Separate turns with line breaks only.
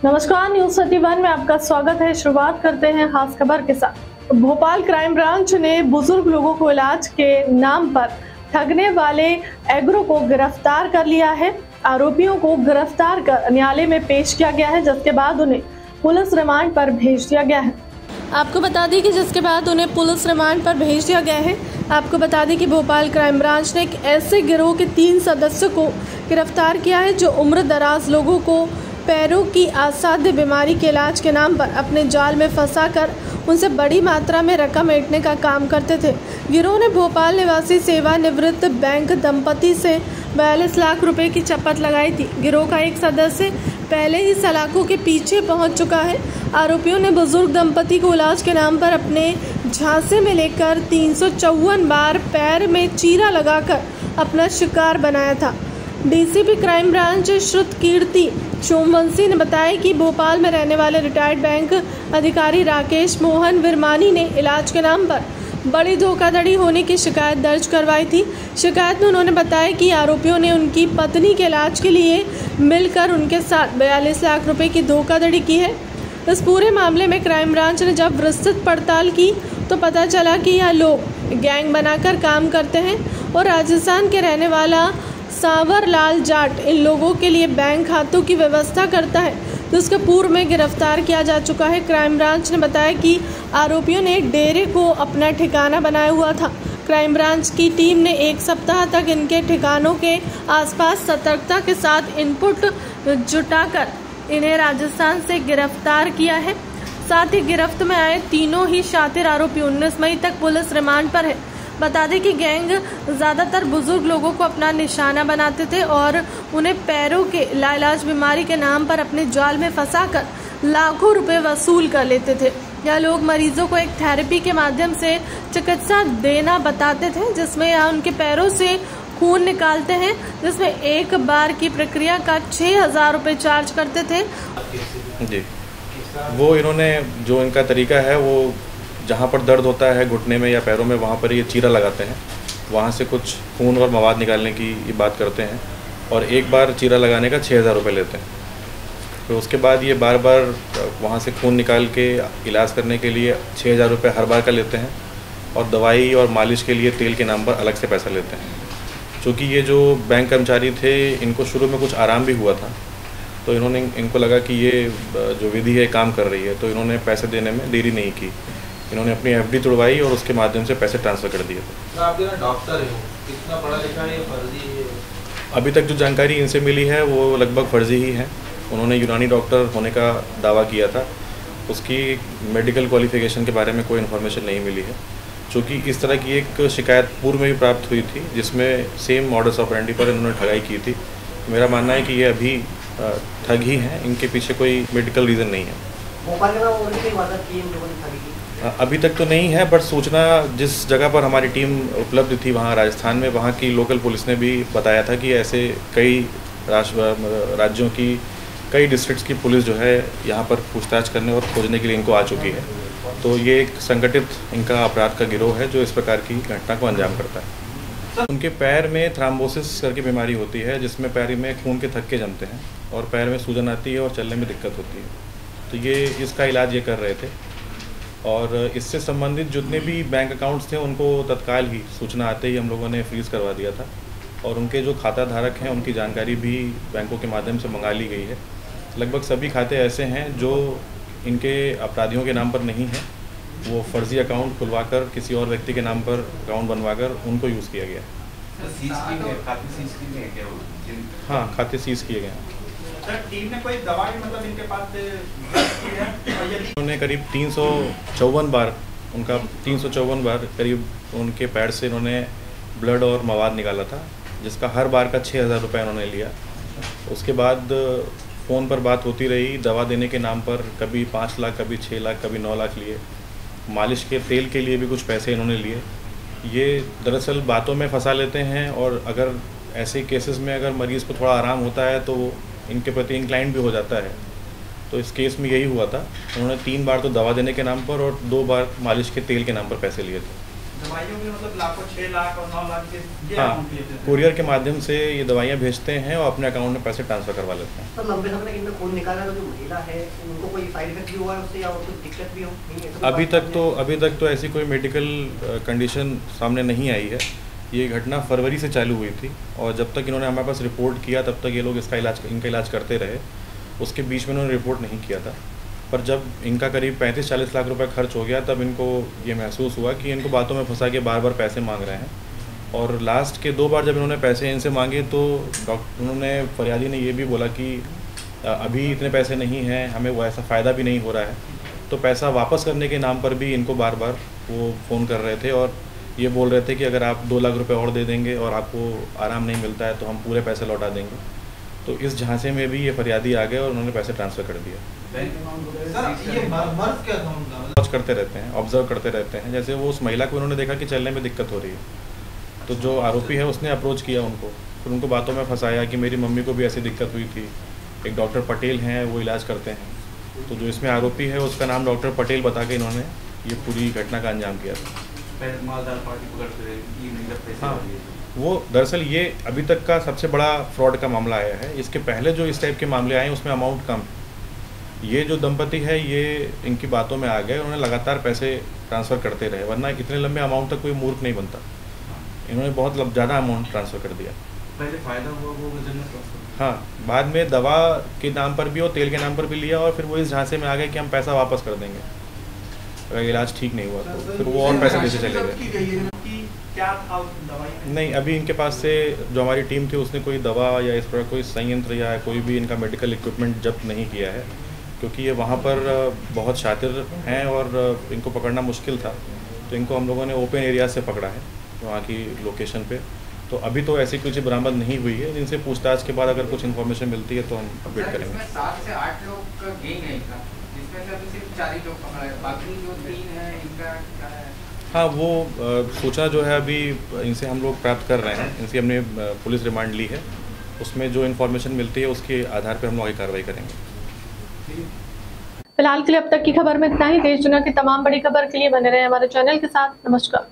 नमस्कार, न्यूज 31 में आपका स्वागत है। शुरुआत करते हैं खास खबर के साथ। भोपाल क्राइम ब्रांच ने बुजुर्ग लोगों को इलाज के नाम पर ठगने वाले एग्रो को गिरफ्तार कर लिया है। आरोपियों को गिरफ्तार कर न्यायालय में पेश किया गया है, जिसके बाद उन्हें पुलिस रिमांड पर भेज दिया गया है। आपको बता दें कि जिसके बाद उन्हें पुलिस रिमांड पर भेज दिया गया है। आपको बता दें कि भोपाल क्राइम ब्रांच ने एक ऐसे गिरोह के 3 सदस्यों को गिरफ्तार किया है जो उम्र दराज लोगों को पैरों की असाध्य बीमारी के इलाज के नाम पर अपने जाल में फंसाकर उनसे बड़ी मात्रा में रकम ऐंठने का काम करते थे। गिरोह ने भोपाल निवासी सेवानिवृत्त बैंक दंपति से 42 लाख रुपए की चपत लगाई थी। गिरोह का एक सदस्य पहले ही सलाखों के पीछे पहुंच चुका है। आरोपियों ने बुजुर्ग दंपति को इलाज के नाम पर अपने झांसे में लेकर 354 बार पैर में चीरा लगाकर अपना शिकार बनाया था। डीसीपी क्राइम ब्रांच श्रुत कीर्ति सोमवंशी ने बताया कि भोपाल में रहने वाले रिटायर्ड बैंक अधिकारी राकेश मोहन विरमानी ने इलाज के नाम पर बड़ी धोखाधड़ी होने की शिकायत दर्ज करवाई थी। शिकायत में उन्होंने बताया कि आरोपियों ने उनकी पत्नी के इलाज के लिए मिलकर उनके साथ 42 लाख रुपए की धोखाधड़ी की है। इस पूरे मामले में क्राइम ब्रांच ने जब विस्तृत पड़ताल की तो पता चला कि यह लोग गैंग बनाकर काम करते हैं और राजस्थान के रहने वाला सांवर लाल जाट इन लोगों के लिए बैंक खातों की व्यवस्था करता है, जिसके पूर्व में गिरफ्तार किया जा चुका है। क्राइम ब्रांच ने बताया कि आरोपियों ने एक डेरे को अपना ठिकाना बनाया हुआ था। क्राइम ब्रांच की टीम ने 1 सप्ताह तक इनके ठिकानों के आसपास सतर्कता के साथ इनपुट जुटाकर इन्हें राजस्थान से गिरफ्तार किया है। साथ ही गिरफ्त में आए तीनों ही शातिर आरोपी 19 मई तक पुलिस रिमांड पर है। बता दें कि गैंग ज्यादातर बुजुर्ग लोगों को अपना निशाना बनाते थे और उन्हें पैरों के लाइलाज बीमारी के नाम पर अपने जाल में फंसाकर लाखों रुपए वसूल कर लेते थे। यह लोग मरीजों को एक थेरेपी के माध्यम से चिकित्सा देना बताते थे, जिसमें यह उनके पैरों से खून निकालते हैं, जिसमें एक बार की प्रक्रिया का 6,000 रुपए चार्ज करते थे।
जी, वो इन्होंने जो इनका तरीका है वो जहाँ पर दर्द होता है घुटने में या पैरों में, वहाँ पर ये चीरा लगाते हैं, वहाँ से कुछ खून और मवाद निकालने की ये बात करते हैं और एक बार चीरा लगाने का 6,000 रुपये लेते हैं। तो उसके बाद ये बार बार वहाँ से खून निकाल के इलाज करने के लिए 6,000 रुपये हर बार का लेते हैं और दवाई और मालिश के लिए तेल के नाम पर अलग से पैसा लेते हैं। चूँकि ये जो बैंक कर्मचारी थे इनको शुरू में कुछ आराम भी हुआ था, तो इनको लगा कि ये जो विधि है काम कर रही है, तो इन्होंने पैसे देने में देरी नहीं की। इन्होंने अपनी एफडी तुड़वाई और उसके माध्यम से पैसे ट्रांसफ़र कर दिए थे।
आप डॉक्टर हो, कितना पढ़ा लिखा है, फर्जी है?
अभी तक जो जानकारी इनसे मिली है वो लगभग फर्जी ही है। उन्होंने यूनानी डॉक्टर होने का दावा किया था, उसकी मेडिकल क्वालिफिकेशन के बारे में कोई इन्फॉर्मेशन नहीं मिली है। चूँकि इस तरह की एक शिकायत पूर्व में भी प्राप्त हुई थी जिसमें सेम मॉडस ऑपरेंडी पर इन्होंने ठगाई की थी। मेरा मानना है कि ये अभी ठग ही हैं, इनके पीछे कोई मेडिकल रीज़न नहीं है। अभी तक तो नहीं है, बट सूचना जिस जगह पर हमारी टीम उपलब्ध थी वहाँ राजस्थान में, वहाँ की लोकल पुलिस ने भी बताया था कि ऐसे कई राज्यों की कई डिस्ट्रिक्ट्स की पुलिस जो है यहाँ पर पूछताछ करने और खोजने के लिए इनको आ चुकी है। तो ये एक संगठित इनका अपराध का गिरोह है जो इस प्रकार की घटना को अंजाम करता है। उनके पैर में थ्राम्बोसिस करके बीमारी होती है, जिसमें पैर में खून के थक्के जमते हैं और पैर में सूजन आती है और चलने में दिक्कत होती है। तो ये इसका इलाज ये कर रहे थे और इससे संबंधित जितने भी बैंक अकाउंट्स थे उनको तत्काल ही सूचना आते ही हम लोगों ने फ्रीज़ करवा दिया था और उनके जो खाता धारक हैं उनकी जानकारी भी बैंकों के माध्यम से मंगा ली गई है। लगभग सभी खाते ऐसे हैं जो इनके अपराधियों के नाम पर नहीं है, वो फर्जी अकाउंट खुलवाकर किसी और व्यक्ति के नाम पर अकाउंट बनवाकर उनको यूज़ किया गया। हाँ, खाते सीज किए गए हैं।
टीम ने कोई दवाई मतलब इनके पास
उन्होंने करीब 354 बार करीब उनके पैर से इन्होंने ब्लड और मवाद निकाला था, जिसका हर बार का 6,000 रुपये इन्होंने लिया। उसके बाद फ़ोन पर बात होती रही, दवा देने के नाम पर कभी 5 लाख, कभी 6 लाख, कभी 9 लाख लिए। मालिश के तेल के लिए भी कुछ पैसे इन्होंने लिए। ये दरअसल बातों में फंसा लेते हैं और अगर ऐसे केसेस में अगर मरीज़ को थोड़ा आराम होता है तो इनके प्रति इंक्लाइंड भी हो जाता है। तो इस केस में यही हुआ था, उन्होंने 3 बार तो दवा देने के नाम पर और 2 बार मालिश के तेल के नाम पर पैसे लिए थे।
दवाइयों के मतलब लाखों 6 लाख और 9 लाख के ये
हाँ,
अमाउंट लेते थे।
कुरियर के माध्यम से ये दवाइयाँ भेजते हैं और अपने अकाउंट में पैसे ट्रांसफ़र करवा लेते हैं।
तो लंबे समय तक इनमें खून निकाला तो जो महिला है उनको कोई साइड इफेक्ट भी हुआ है उससे या और कुछ दिक्कत भी हो नहीं है?
अभी तक तो ऐसी कोई मेडिकल कंडीशन सामने नहीं आई है। ये घटना फरवरी से चालू हुई थी और जब तक इन्होंने हमारे पास रिपोर्ट किया तब तक ये लोग इनका इलाज करते रहे। उसके बीच में इन्होंने रिपोर्ट नहीं किया था, पर जब इनका करीब 35-40 लाख रुपए खर्च हो गया तब इनको ये महसूस हुआ कि इनको बातों में फंसा के बार बार पैसे मांग रहे हैं। और लास्ट के 2 बार जब इन्होंने पैसे इनसे मांगे तो उन्होंने फरियादी ने ये भी बोला कि अभी इतने पैसे नहीं हैं, हमें वो ऐसा फ़ायदा भी नहीं हो रहा है। तो पैसा वापस करने के नाम पर भी इनको बार बार वो फ़ोन कर रहे थे और ये बोल रहे थे कि अगर आप 2 लाख रुपए और दे देंगे और आपको आराम नहीं मिलता है तो हम पूरे पैसे लौटा देंगे। तो इस झांसे में भी ये फरियादी आ गए और उन्होंने पैसे ट्रांसफ़र कर दिया।
सर ये मर्ज क्या था उनका?
वॉच करते रहते हैं, ऑब्जर्व करते रहते हैं। जैसे वो उस महिला को उन्होंने देखा कि चलने में दिक्कत हो रही है तो जो आरोपी है उसने अप्रोच किया उनको, फिर उनको बातों में फंसाया कि मेरी मम्मी को भी ऐसी दिक्कत हुई थी। एक डॉक्टर पटेल हैं, वो इलाज करते हैं। तो जो इसमें आरोपी है उसका नाम डॉक्टर पटेल बता के इन्होंने ये पूरी घटना का अंजाम किया था।
मालदार पार्टी पकड़ते रहे।
हाँ, वो दरअसल ये अभी तक का सबसे बड़ा फ्रॉड का मामला आया है। इसके पहले जो इस टाइप के मामले आए हैं उसमें अमाउंट कम। ये जो दंपति है ये इनकी बातों में आ गए, उन्होंने लगातार पैसे ट्रांसफ़र करते रहे, वरना इतने लंबे अमाउंट तक कोई मूर्ख नहीं बनता। इन्होंने बहुत ज़्यादा अमाउंट ट्रांसफ़र कर दिया।
पहले फ़ायदा हुआ वो बिजनेस।
हाँ, बाद में दवा के नाम पर भी और तेल के नाम पर भी लिया और फिर वो इस झांसे में आ गए कि हम पैसा वापस कर देंगे अगर इलाज ठीक नहीं हुआ तो। फिर वो और पैसे देते चले गए।
क्या था उस दवाई में?
नहीं, अभी इनके पास से जो हमारी टीम थी उसने कोई दवा या इस तरह कोई संयंत्र या कोई भी इनका मेडिकल इक्विपमेंट जब्त नहीं किया है, क्योंकि ये वहाँ पर बहुत शातिर हैं और इनको पकड़ना मुश्किल था। तो इनको हम लोगों ने ओपन एरिया से पकड़ा है वहाँ की लोकेशन पे। तो अभी तो ऐसी कुछ बरामद नहीं हुई है। इनसे पूछताछ के बाद अगर कुछ इन्फॉर्मेशन मिलती है तो हम अपडेट करेंगे।
7 से 8 लोग का गैंग है इनका, जिसमें से अभी सिर्फ 4 ही लोग पकड़ा है, बाकी जो 3 है इनका क्या है?
हाँ, वो सूचना जो है अभी इनसे हम लोग प्राप्त कर रहे हैं। इनसे हमने पुलिस रिमांड ली है, उसमें जो इन्फॉर्मेशन मिलती है उसके आधार पर हम लोग आगे कार्रवाई करेंगे।
फिलहाल के लिए अब तक की खबर में इतना ही। देश दुनिया की तमाम बड़ी खबर के लिए बने रहे हमारे चैनल के साथ। नमस्कार।